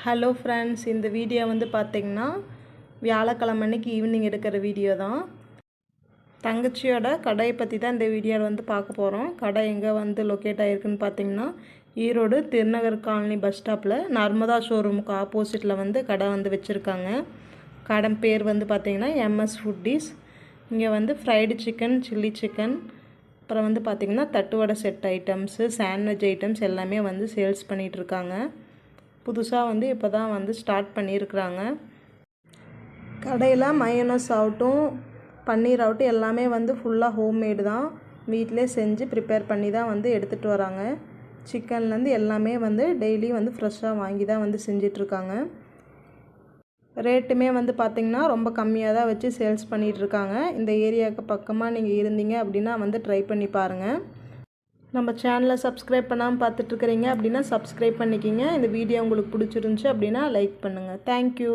Hello friends, இந்த video வந்து பார்த்திங்கன்னா வியாழக்கிழமை அன்னைக்கு ஈவினிங் எடுக்கிற வீடியோ தான். தங்கச்சியோட கடையை பற்றி தான் இந்த வீடியோவில் வந்து பார்க்க போகிறோம். கடை எங்கே வந்து லொக்கேட் ஆகிருக்குன்னு பார்த்திங்கன்னா ஈரோடு திருநகர் காலனி பஸ் ஸ்டாப்பில் நர்மதா ஷோரூமுக்கு ஆப்போசிட்டில் வந்து கடை வந்து வச்சுருக்காங்க. கடை பேர் வந்து பார்த்திங்கன்னா எம்எஸ் ஃபுட்டீஸ். இங்கே வந்து ஃப்ரைடு சிக்கன், சில்லி சிக்கன், அப்புறம் வந்து பார்த்திங்கன்னா தட்டுவடை செட் ஐட்டம்ஸு, சாண்ட்விச் ஐட்டம்ஸ் எல்லாமே வந்து சேல்ஸ் பண்ணிகிட்ருக்காங்க. புதுசாக வந்து இப்போ தான் வந்து ஸ்டார்ட் பண்ணியிருக்கிறாங்க. கடையில் மயோனஸ் ஆகட்டும், பன்னீர் ஆகட்டும் எல்லாமே வந்து ஃபுல்லாக ஹோம்மேடு தான். வீட்டிலே செஞ்சு ப்ரிப்பேர் பண்ணி தான் வந்து எடுத்துகிட்டு வராங்க. சிக்கன்லேருந்து எல்லாமே வந்து டெய்லி வந்து ஃப்ரெஷ்ஷாக வாங்கி தான் வந்து செஞ்சிட்ருக்காங்க. ரேட்டுமே வந்து பார்த்திங்கன்னா ரொம்ப கம்மியாக தான் வச்சு சேல்ஸ் பண்ணிகிட்ருக்காங்க. இந்த ஏரியாவுக்கு பக்கமாக நீங்கள் இருந்தீங்க அப்படின்னா வந்து ட்ரை பண்ணி பாருங்கள். நம்ம சேனலை சப்ஸ்கிரைப் பண்ணாமல் பார்த்துட்ருக்குறீங்க அப்படின்னா சப்ஸ்கிரைப் பண்ணிக்கிங்க. இந்த வீடியோ உங்களுக்கு பிடிச்சிருந்துச்சி அப்படின்னா லைக் பண்ணுங்கள். தேங்க்யூ.